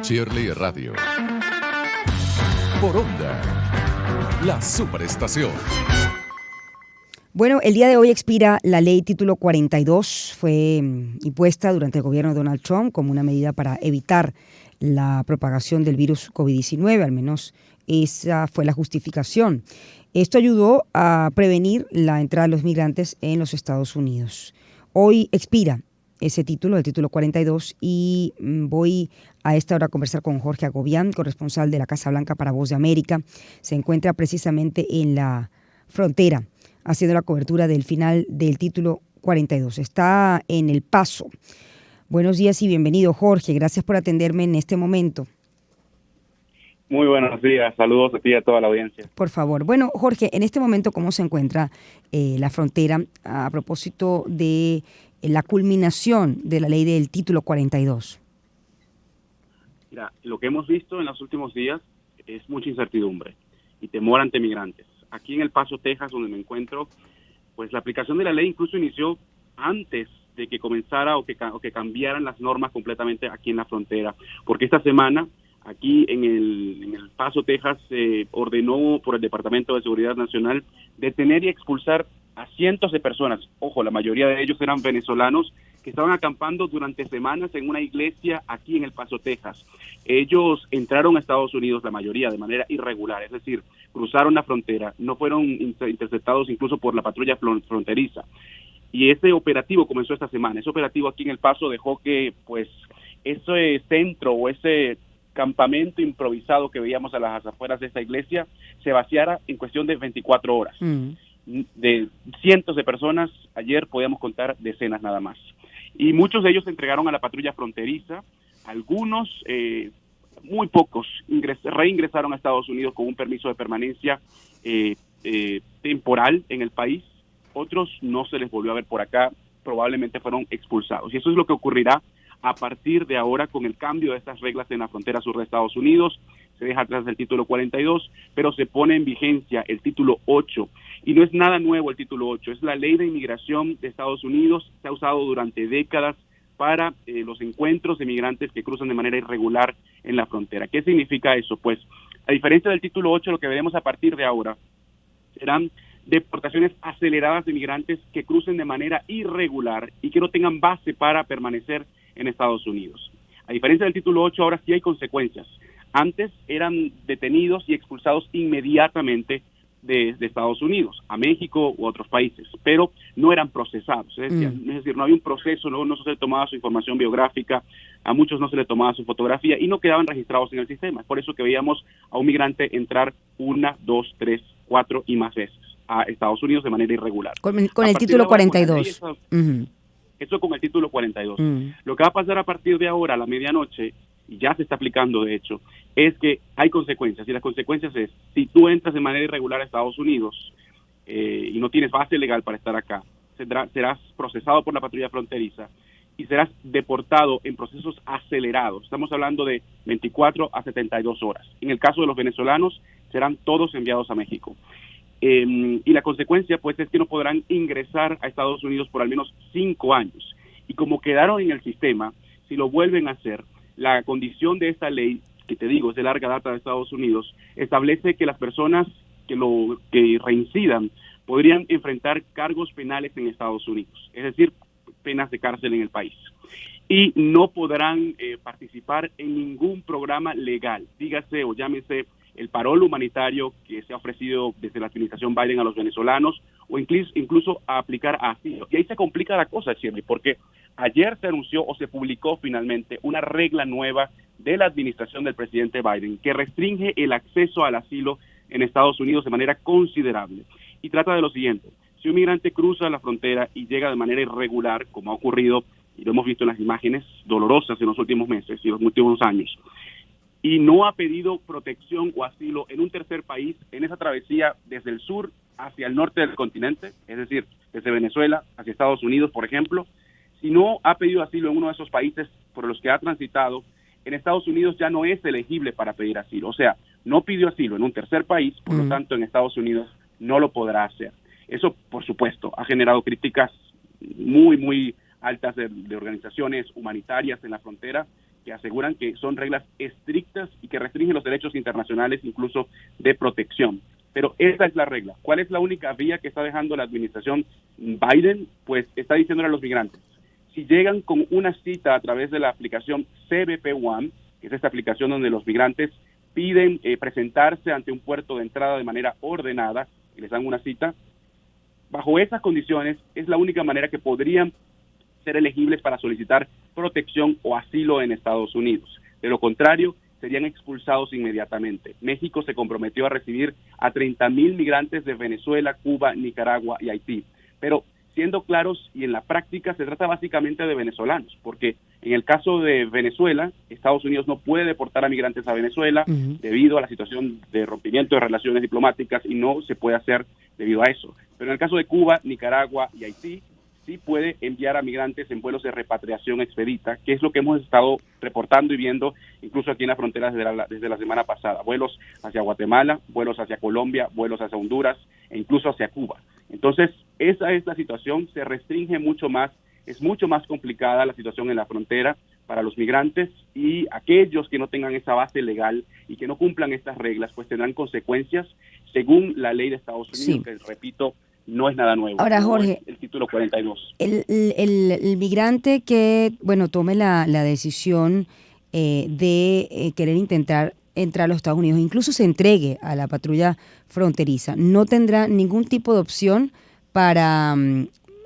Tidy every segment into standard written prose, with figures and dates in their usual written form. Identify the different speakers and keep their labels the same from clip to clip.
Speaker 1: Shirley Radio. Por Onda, la superestación.
Speaker 2: Bueno, el día de hoy expira la ley título 42, fue impuesta durante el gobierno de Donald Trump como una medida para evitar la propagación del virus COVID-19, al menos esa fue la justificación. Esto ayudó a prevenir la entrada de los migrantes en los Estados Unidos. Hoy expira ese título, el título 42, y voy a esta hora a conversar con Jorge Agobián, corresponsal de la Casa Blanca para Voz de América. Se encuentra precisamente en la frontera, haciendo la cobertura del final del título 42. Está en El Paso. Buenos días y bienvenido, Jorge. Gracias por atenderme en este momento.
Speaker 3: Muy buenos días. Saludos a ti y a toda la audiencia.
Speaker 2: Por favor. Bueno, Jorge, en este momento, ¿cómo se encuentra la frontera a propósito de la culminación de la ley del título 42?
Speaker 3: Mira, lo que hemos visto en los últimos días es mucha incertidumbre y temor ante migrantes. Aquí en El Paso, Texas, donde me encuentro, pues la aplicación de la ley incluso inició antes de que comenzara o que cambiaran las normas completamente aquí en la frontera, porque esta semana aquí en El Paso, Texas, se ordenó por el Departamento de Seguridad Nacional detener y expulsar a cientos de personas. Ojo, la mayoría de ellos eran venezolanos que estaban acampando durante semanas en una iglesia aquí en El Paso, Texas. Ellos entraron a Estados Unidos, la mayoría, de manera irregular, es decir, cruzaron la frontera, no fueron interceptados incluso por la patrulla fronteriza. Y ese operativo comenzó esta semana. Ese operativo aquí en El Paso dejó que, pues, ese centro o ese campamento improvisado que veíamos a las afueras de esta iglesia se vaciara en cuestión de 24 horas. De cientos de personas, ayer podíamos contar decenas nada más. Y muchos de ellos se entregaron a la patrulla fronteriza. Algunos, muy pocos, reingresaron a Estados Unidos con un permiso de permanencia temporal en el país. Otros no se les volvió a ver por acá, probablemente fueron expulsados. Y eso es lo que ocurrirá a partir de ahora con el cambio de estas reglas en la frontera sur de Estados Unidos. Se deja atrás el título 42, pero se pone en vigencia el título 8. Y no es nada nuevo el título 8, es la ley de inmigración de Estados Unidos. Se ha usado durante décadas para los encuentros de migrantes que cruzan de manera irregular en la frontera. ¿Qué significa eso? Pues, a diferencia del título 8, lo que veremos a partir de ahora serán deportaciones aceleradas de migrantes que crucen de manera irregular y que no tengan base para permanecer en Estados Unidos. A diferencia del título 8, ahora sí hay consecuencias. Antes eran detenidos y expulsados inmediatamente de Estados Unidos a México u otros países, pero no eran procesados. Es decir, no había un proceso, no se les tomaba su información biográfica, a muchos no se les tomaba su fotografía y no quedaban registrados en el sistema. Es por eso que veíamos a un migrante entrar 1, 2, 3, 4 y más veces a Estados Unidos de manera irregular.
Speaker 2: Con el título 42.
Speaker 3: Eso con el título 42. Lo que va a pasar a partir de ahora, a la medianoche, y ya se está aplicando de hecho, es que hay consecuencias, y las consecuencias es, si tú entras de manera irregular a Estados Unidos y no tienes base legal para estar acá, serás procesado por la patrulla fronteriza y serás deportado en procesos acelerados. Estamos hablando de 24 a 72 horas. En el caso de los venezolanos, serán todos enviados a México. Y la consecuencia, pues, es que no podrán ingresar a Estados Unidos por al menos 5 años. Y como quedaron en el sistema, si lo vuelven a hacer, la condición de esta ley, que te digo, es de larga data de Estados Unidos, establece que las personas que reincidan podrían enfrentar cargos penales en Estados Unidos, es decir, penas de cárcel en el país. Y no podrán participar en ningún programa legal, dígase o llámese el parol humanitario que se ha ofrecido desde la administración Biden a los venezolanos, o incluso a aplicar asilo. Y ahí se complica la cosa, Shirley, porque ayer se anunció o se publicó finalmente una regla nueva de la administración del presidente Biden que restringe el acceso al asilo en Estados Unidos de manera considerable. Y trata de lo siguiente: si un migrante cruza la frontera y llega de manera irregular, como ha ocurrido, y lo hemos visto en las imágenes dolorosas en los últimos meses y los últimos años, y no ha pedido protección o asilo en un tercer país, en esa travesía desde el sur hacia el norte del continente, es decir, desde Venezuela hacia Estados Unidos, por ejemplo, si no ha pedido asilo en uno de esos países por los que ha transitado, en Estados Unidos ya no es elegible para pedir asilo. O sea, no pidió asilo en un tercer país, por lo tanto en Estados Unidos no lo podrá hacer. Eso, por supuesto, ha generado críticas muy, muy altas de organizaciones humanitarias en la frontera que aseguran que son reglas estrictas y que restringen los derechos internacionales, incluso de protección. Pero esa es la regla. ¿Cuál es la única vía que está dejando la administración Biden? Pues está diciéndole a los migrantes, si llegan con una cita a través de la aplicación CBP One, que es esta aplicación donde los migrantes piden presentarse ante un puerto de entrada de manera ordenada y les dan una cita, bajo esas condiciones es la única manera que podrían ser elegibles para solicitar protección o asilo en Estados Unidos. De lo contrario, serían expulsados inmediatamente. México se comprometió a recibir a 30,000 migrantes de Venezuela, Cuba, Nicaragua y Haití. Pero siendo claros y en la práctica se trata básicamente de venezolanos, porque en el caso de Venezuela, Estados Unidos no puede deportar a migrantes a Venezuela debido a la situación de rompimiento de relaciones diplomáticas y no se puede hacer debido a eso. Pero en el caso de Cuba, Nicaragua y Haití, sí puede enviar a migrantes en vuelos de repatriación expedita, que es lo que hemos estado reportando y viendo incluso aquí en la frontera desde la semana pasada. Vuelos hacia Guatemala, vuelos hacia Colombia, vuelos hacia Honduras e incluso hacia Cuba. Entonces, esa es la situación, se restringe mucho más, es mucho más complicada la situación en la frontera para los migrantes y aquellos que no tengan esa base legal y que no cumplan estas reglas, pues tendrán consecuencias según la ley de Estados Unidos, que repito, no es nada nuevo.
Speaker 2: Ahora, Jorge,
Speaker 3: el título 42.
Speaker 2: El migrante que, tome la decisión de querer intentar entrar a los Estados Unidos, incluso se entregue a la patrulla fronteriza, no tendrá ningún tipo de opción para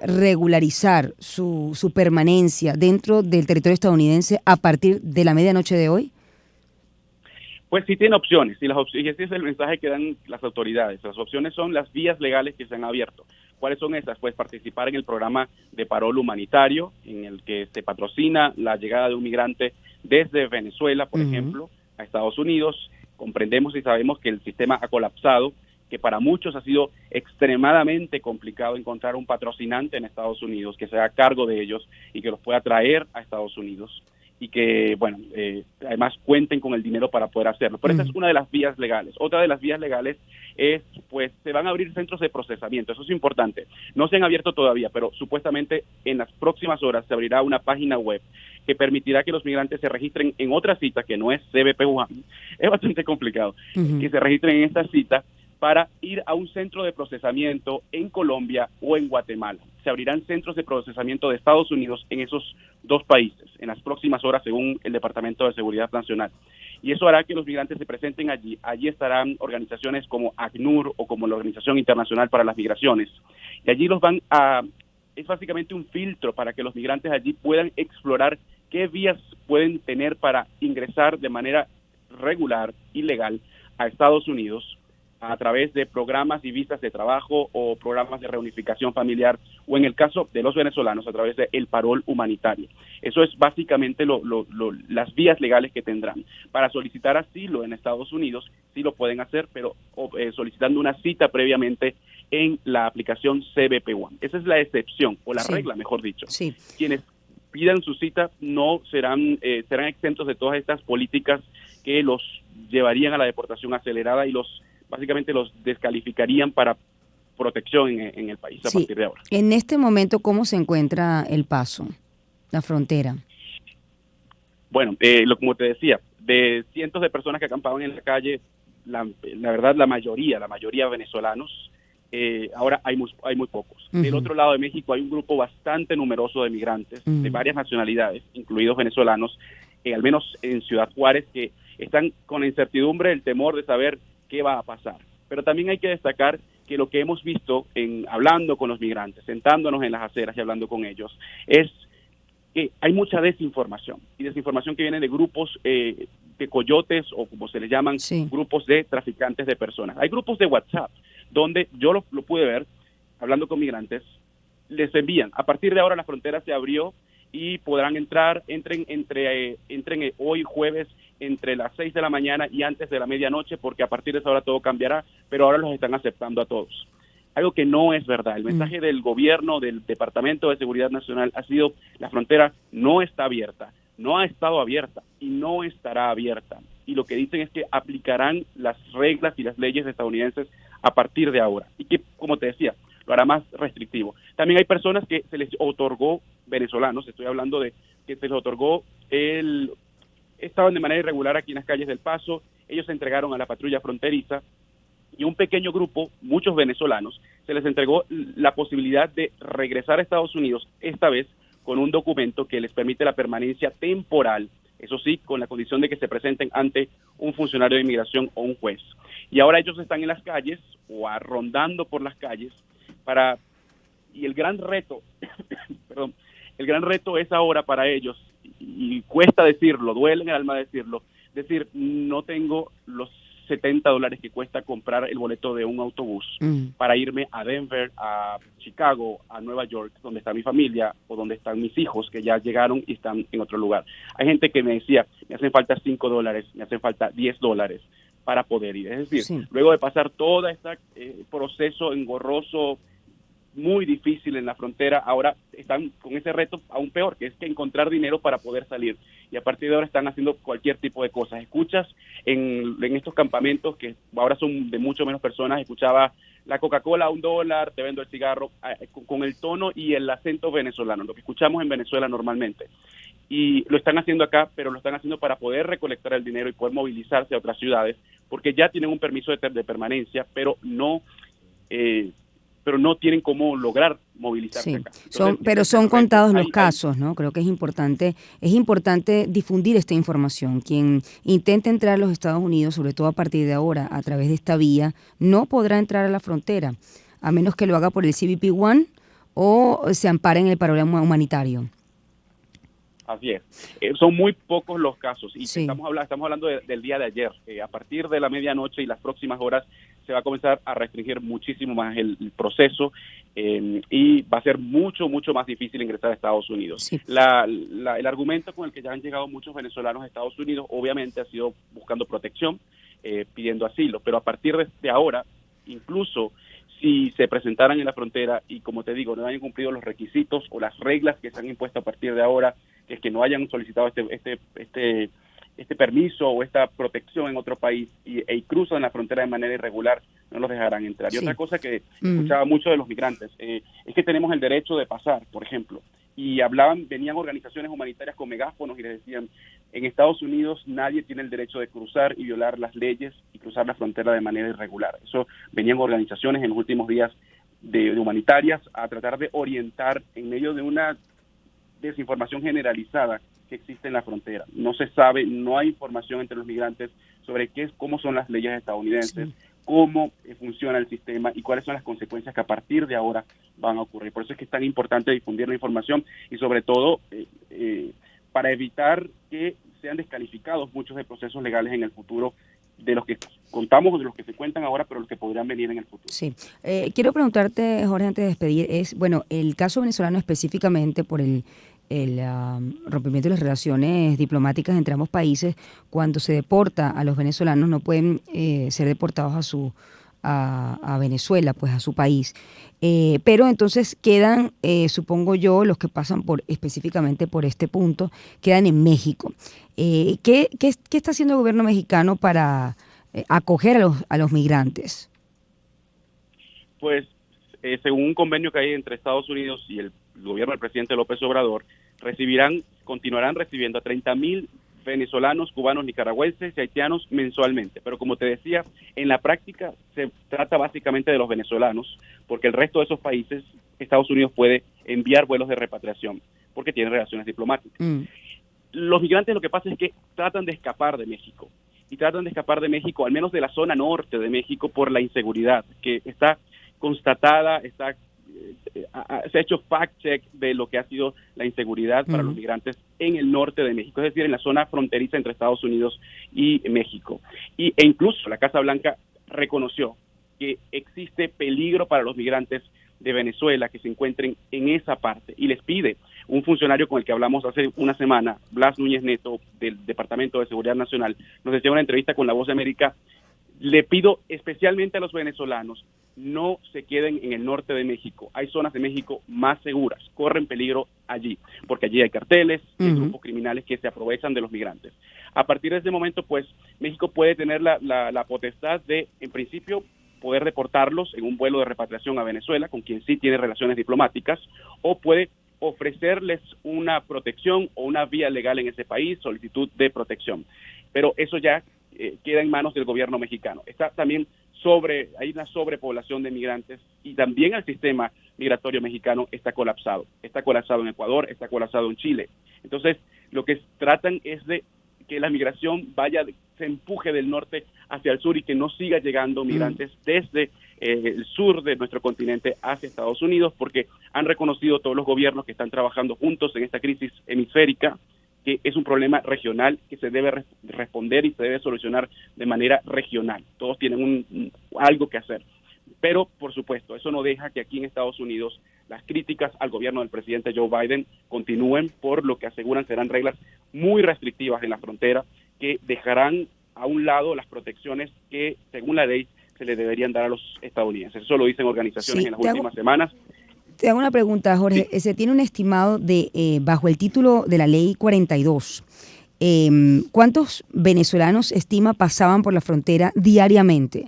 Speaker 2: regularizar su permanencia dentro del territorio estadounidense a partir de la medianoche de hoy.
Speaker 3: Pues sí tiene opciones, y ese es el mensaje que dan las autoridades. Las opciones son las vías legales que se han abierto. ¿Cuáles son esas? Pues participar en el programa de parol humanitario, en el que se patrocina la llegada de un migrante desde Venezuela, por ejemplo, a Estados Unidos. Comprendemos y sabemos que el sistema ha colapsado, que para muchos ha sido extremadamente complicado encontrar un patrocinante en Estados Unidos que se haga cargo de ellos y que los pueda traer a Estados Unidos y que, además cuenten con el dinero para poder hacerlo. Pero esa es una de las vías legales. Otra de las vías legales es, pues, se van a abrir centros de procesamiento. Eso es importante. No se han abierto todavía, pero supuestamente en las próximas horas se abrirá una página web que permitirá que los migrantes se registren en otra cita, que no es CBP One. Es bastante complicado. Que se registren en esta cita para ir a un centro de procesamiento en Colombia o en Guatemala. Se abrirán centros de procesamiento de Estados Unidos en esos dos países en las próximas horas, según el Departamento de Seguridad Nacional. Y eso hará que los migrantes se presenten allí. Allí estarán organizaciones como ACNUR o como la Organización Internacional para las Migraciones. Y allí es básicamente un filtro para que los migrantes allí puedan explorar qué vías pueden tener para ingresar de manera regular y legal a Estados Unidos, a través de programas y visas de trabajo o programas de reunificación familiar, o en el caso de los venezolanos, a través del parol humanitario. Eso es básicamente las vías legales que tendrán. Para solicitar asilo en Estados Unidos, sí lo pueden hacer, pero solicitando una cita previamente en la aplicación CBP One. Esa es la excepción, o la regla, mejor dicho.
Speaker 2: Sí.
Speaker 3: Quienes pidan su cita no serán exentos de todas estas políticas que los llevarían a la deportación acelerada y básicamente los descalificarían para protección en el país a partir de ahora.
Speaker 2: En este momento, ¿cómo se encuentra El Paso, la frontera?
Speaker 3: Bueno, como te decía, de cientos de personas que acampaban en la calle, la verdad la mayoría venezolanos, ahora hay muy pocos. Del otro lado de México hay un grupo bastante numeroso de migrantes de varias nacionalidades, incluidos venezolanos, al menos en Ciudad Juárez, que están con la incertidumbre, el temor de saber qué va a pasar. Pero también hay que destacar que lo que hemos visto hablando con los migrantes, sentándonos en las aceras y hablando con ellos, es que hay mucha desinformación, y desinformación que viene de grupos de coyotes, o como se les llaman, grupos de traficantes de personas. Hay grupos de WhatsApp donde yo lo pude ver hablando con migrantes, les envían, a partir de ahora la frontera se abrió y podrán entren hoy jueves entre las 6 de la mañana y antes de la medianoche, porque a partir de esa hora todo cambiará, pero ahora los están aceptando a todos. Algo que no es verdad. El mensaje del gobierno, del Departamento de Seguridad Nacional ha sido: la frontera no está abierta, no ha estado abierta y no estará abierta. Y lo que dicen es que aplicarán las reglas y las leyes estadounidenses a partir de ahora. Y que, como te decía, lo hará más restrictivo. También hay personas que se les otorgó, venezolanos, estoy hablando de que se les otorgó estaban de manera irregular aquí en las calles del Paso. Ellos se entregaron a la patrulla fronteriza y un pequeño grupo, muchos venezolanos, se les entregó la posibilidad de regresar a Estados Unidos, esta vez con un documento que les permite la permanencia temporal, eso sí, con la condición de que se presenten ante un funcionario de inmigración o un juez. Y ahora ellos están en las calles o rondando por las calles y el gran reto, perdón, el gran reto es ahora para ellos, y cuesta decirlo, duele en el alma decirlo, decir, no tengo los $70 que cuesta comprar el boleto de un autobús para irme a Denver, a Chicago, a Nueva York, donde está mi familia o donde están mis hijos que ya llegaron y están en otro lugar. Hay gente que me decía, me hacen falta $5, me hacen falta $10 para poder ir. Es decir, luego de pasar todo este proceso engorroso, muy difícil en la frontera, ahora están con ese reto aún peor, que es que encontrar dinero para poder salir. Y a partir de ahora están haciendo cualquier tipo de cosas. Escuchas en estos campamentos, que ahora son de mucho menos personas, escuchaba la Coca-Cola a $1, te vendo el cigarro, con el tono y el acento venezolano, lo que escuchamos en Venezuela normalmente. Y lo están haciendo acá, pero lo están haciendo para poder recolectar el dinero y poder movilizarse a otras ciudades, porque ya tienen un permiso de permanencia, pero no tienen cómo lograr movilizarse acá.
Speaker 2: Entonces, son contados los casos, ¿no? Creo que es importante difundir esta información. Quien intente entrar a los Estados Unidos, sobre todo a partir de ahora, a través de esta vía, no podrá entrar a la frontera, a menos que lo haga por el CBP-1 o se ampare en el programa humanitario.
Speaker 3: Así es. Son muy pocos los casos y estamos hablando del día de ayer. A partir de la medianoche y las próximas horas se va a comenzar a restringir muchísimo más el proceso y va a ser mucho, mucho más difícil ingresar a Estados Unidos. Sí. El argumento con el que ya han llegado muchos venezolanos a Estados Unidos obviamente ha sido buscando protección, pidiendo asilo, pero a partir de ahora, incluso si se presentaran en la frontera y, como te digo, no hayan cumplido los requisitos o las reglas que se han impuesto a partir de ahora, que es que no hayan solicitado este permiso o esta protección en otro país y cruzan la frontera de manera irregular, no los dejarán entrar. Y otra cosa que escuchaba mucho de los migrantes es que tenemos el derecho de pasar, por ejemplo, y venían organizaciones humanitarias con megáfonos y les decían, en Estados Unidos nadie tiene el derecho de cruzar y violar las leyes y cruzar la frontera de manera irregular. Eso venían organizaciones en los últimos días de humanitarias a tratar de orientar en medio de una desinformación generalizada que existe en la frontera. No se sabe, no hay información entre los migrantes sobre cómo son las leyes estadounidenses, cómo funciona el sistema y cuáles son las consecuencias que a partir de ahora van a ocurrir. Por eso es que es tan importante difundir la información y sobre todo para evitar que sean descalificados muchos de procesos legales en el futuro de los que contamos o de los que se cuentan ahora, pero los que podrían venir en el futuro.
Speaker 2: Sí. Quiero preguntarte, Jorge, antes de despedir, el caso venezolano específicamente por el rompimiento de las relaciones diplomáticas entre ambos países. Cuando se deporta a los venezolanos, no pueden ser deportados a Venezuela, pues a su país. Pero entonces quedan, supongo yo, los que pasan específicamente por este punto, quedan en México. ¿Qué está haciendo el gobierno mexicano para acoger a los migrantes?
Speaker 3: Pues, según un convenio que hay entre Estados Unidos y el gobierno del presidente López Obrador, continuarán recibiendo a 30,000 venezolanos, cubanos, nicaragüenses y haitianos mensualmente. Pero como te decía, en la práctica se trata básicamente de los venezolanos, porque el resto de esos países, Estados Unidos puede enviar vuelos de repatriación, porque tiene relaciones diplomáticas. Los migrantes, lo que pasa es que tratan de escapar de México, y tratan de escapar de México, al menos de la zona norte de México, por la inseguridad, que está constatada, se ha hecho fact-check de lo que ha sido la inseguridad para los migrantes en el norte de México, es decir, en la zona fronteriza entre Estados Unidos y México. E incluso la Casa Blanca reconoció que existe peligro para los migrantes de Venezuela que se encuentren en esa parte y les pide, un funcionario con el que hablamos hace una semana, Blas Núñez Neto, del Departamento de Seguridad Nacional, nos decía en una entrevista con La Voz de América, le pido especialmente a los venezolanos, no se queden en el norte de México. Hay zonas de México más seguras, corren peligro allí, porque allí hay carteles, hay grupos criminales que se aprovechan de los migrantes. A partir de ese momento, pues, México puede tener la potestad de, en principio, poder deportarlos en un vuelo de repatriación a Venezuela, con quien sí tiene relaciones diplomáticas, o puede ofrecerles una protección o una vía legal en ese país, solicitud de protección. Pero eso ya queda en manos del gobierno mexicano. Está también hay una sobrepoblación de migrantes y también el sistema migratorio mexicano está colapsado. Está colapsado en Ecuador, está colapsado en Chile. Entonces, lo que tratan es de que la migración se empuje del norte hacia el sur y que no siga llegando migrantes desde el sur de nuestro continente hacia Estados Unidos, porque han reconocido todos los gobiernos que están trabajando juntos en esta crisis hemisférica, que es un problema regional que se debe responder y se debe solucionar de manera regional. Todos tienen algo que hacer. Pero, por supuesto, eso no deja que aquí en Estados Unidos las críticas al gobierno del presidente Joe Biden continúen, por lo que aseguran serán reglas muy restrictivas en la frontera que dejarán a un lado las protecciones que, según la ley, se le deberían dar a los estadounidenses. Eso lo dicen organizaciones en las últimas semanas.
Speaker 2: Te hago una pregunta, Jorge. Sí. Se tiene un estimado de, bajo el título de la Ley 42, ¿cuántos venezolanos estima pasaban por la frontera diariamente?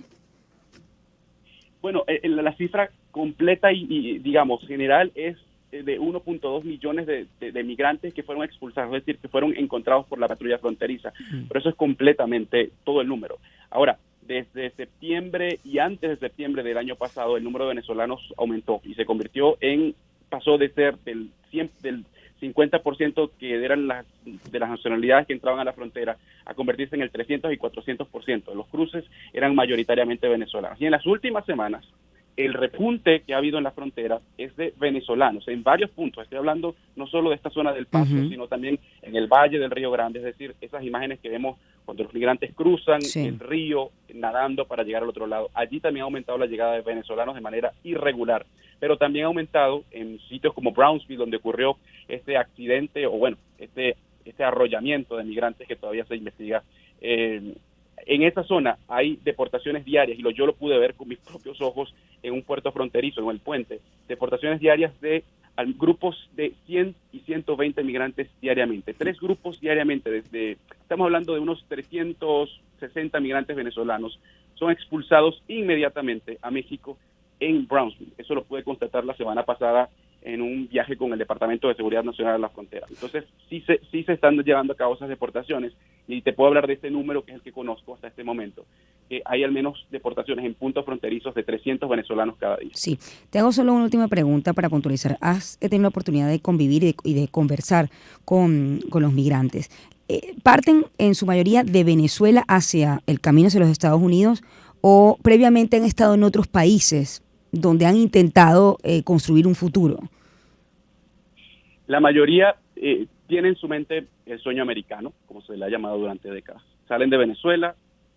Speaker 3: Bueno, la cifra completa y digamos, general es de 1.2 millones de migrantes que fueron expulsados, es decir, que fueron encontrados por la patrulla fronteriza. Pero eso es completamente todo el número. Ahora, desde septiembre y antes de septiembre del año pasado, el número de venezolanos aumentó y se pasó de ser del 50% que eran de las nacionalidades que entraban a la frontera a convertirse en el 300 y 400%. Los cruces eran mayoritariamente venezolanos. Y en las últimas semanas, el repunte que ha habido en la frontera es de venezolanos en varios puntos. Estoy hablando no solo de esta zona del Paso, sino también en el Valle del Río Grande, es decir, esas imágenes que vemos cuando los migrantes cruzan el río nadando para llegar al otro lado. Allí también ha aumentado la llegada de venezolanos de manera irregular, pero también ha aumentado en sitios como Brownsville, donde ocurrió este accidente, o bueno, este arrollamiento de migrantes que todavía se investiga. En esa zona hay deportaciones diarias, y yo lo pude ver con mis propios ojos en un puerto fronterizo, en el puente, deportaciones diarias de grupos de 100 y 120 migrantes diariamente, 3 grupos diariamente, estamos hablando de unos 360 migrantes venezolanos, son expulsados inmediatamente a México en Brownsville. Eso lo pude constatar la semana pasada en un viaje con el Departamento de Seguridad Nacional a la frontera. Entonces, sí se están llevando a cabo esas deportaciones, y te puedo hablar de este número, que es el que conozco hasta este momento, que hay al menos deportaciones en puntos fronterizos de 300 venezolanos cada día.
Speaker 2: Sí, te hago solo una última pregunta para puntualizar. Has tenido la oportunidad de convivir y de conversar con los migrantes. ¿Parten en su mayoría de Venezuela hacia el camino hacia los Estados Unidos, o previamente han estado en otros países donde han intentado construir un futuro?
Speaker 3: La mayoría tiene en su mente el sueño americano, como se le ha llamado durante décadas. Salen de Venezuela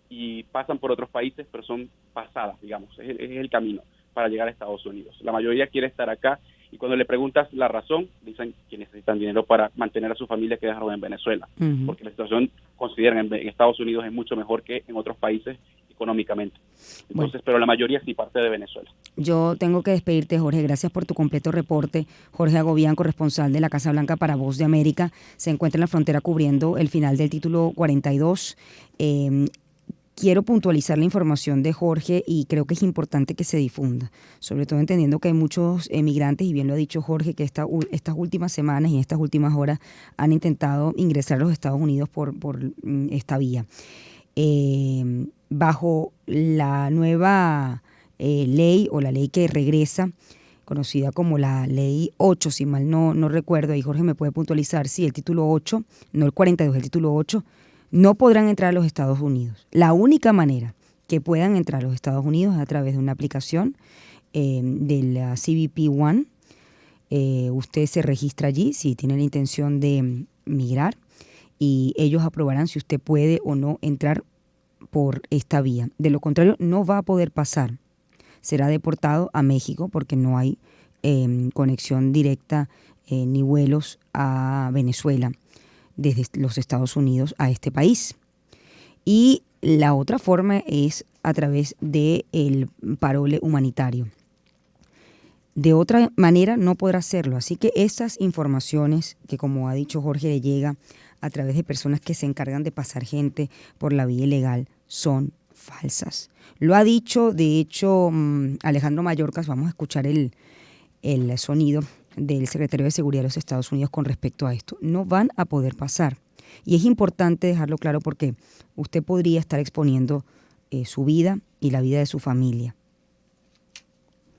Speaker 3: y pasan por otros países, pero son pasadas, digamos, es el camino para llegar a Estados Unidos. La mayoría quiere estar acá, y cuando le preguntas la razón, dicen que necesitan dinero para mantener a su familia que dejaron en Venezuela, porque la situación, consideran, en Estados Unidos es mucho mejor que en otros países económicamente. Entonces, pero la mayoría sí parte de Venezuela.
Speaker 2: Yo tengo que despedirte, Jorge. Gracias por tu completo reporte. Jorge Agobián, corresponsal de la Casa Blanca para Voz de América, se encuentra en la frontera cubriendo el final del título 42. Quiero puntualizar la información de Jorge, y creo que es importante que se difunda, sobre todo entendiendo que hay muchos migrantes, y bien lo ha dicho Jorge, que estas últimas semanas y estas últimas horas han intentado ingresar a los Estados Unidos por esta vía. Bajo la nueva ley, o la ley que regresa, conocida como la ley 8, si mal no recuerdo, y Jorge me puede puntualizar, sí, el título 8, no el 42, el título 8, no podrán entrar a los Estados Unidos. La única manera que puedan entrar a los Estados Unidos es a través de una aplicación de la CBP One. Usted se registra allí si tiene la intención de migrar, y ellos aprobarán si usted puede o no entrar por esta vía. De lo contrario, no va a poder pasar. Será deportado a México, porque no hay conexión directa ni vuelos a Venezuela desde los Estados Unidos a este país. Y la otra forma es a través del parole humanitario. De otra manera no podrá hacerlo. Así que esas informaciones que, como ha dicho Jorge, le llega a través de personas que se encargan de pasar gente por la vía ilegal, son falsas. Lo ha dicho, de hecho, Alejandro Mayorkas. Vamos a escuchar el sonido del secretario de Seguridad de los Estados Unidos con respecto a esto. No van a poder pasar. Y es importante dejarlo claro porque usted podría estar exponiendo su vida y la vida de su familia.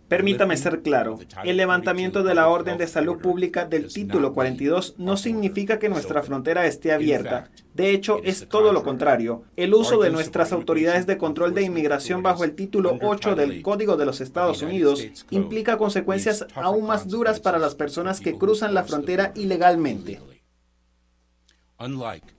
Speaker 4: Permítame ser claro, el levantamiento de la orden de salud pública del título 42 no significa que nuestra frontera esté abierta. De hecho, es todo lo contrario. El uso de nuestras autoridades de control de inmigración bajo el título 8 del Código de los Estados Unidos implica consecuencias aún más duras para las personas que cruzan la frontera ilegalmente.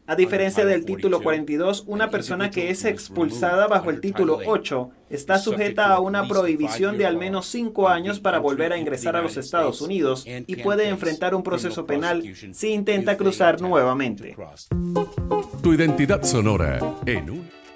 Speaker 4: A diferencia del título 42, una persona que es expulsada bajo el título 8 está sujeta a una prohibición de al menos 5 años para volver a ingresar a los Estados Unidos y puede enfrentar un proceso penal si intenta cruzar nuevamente.
Speaker 1: Tu identidad sonora en un...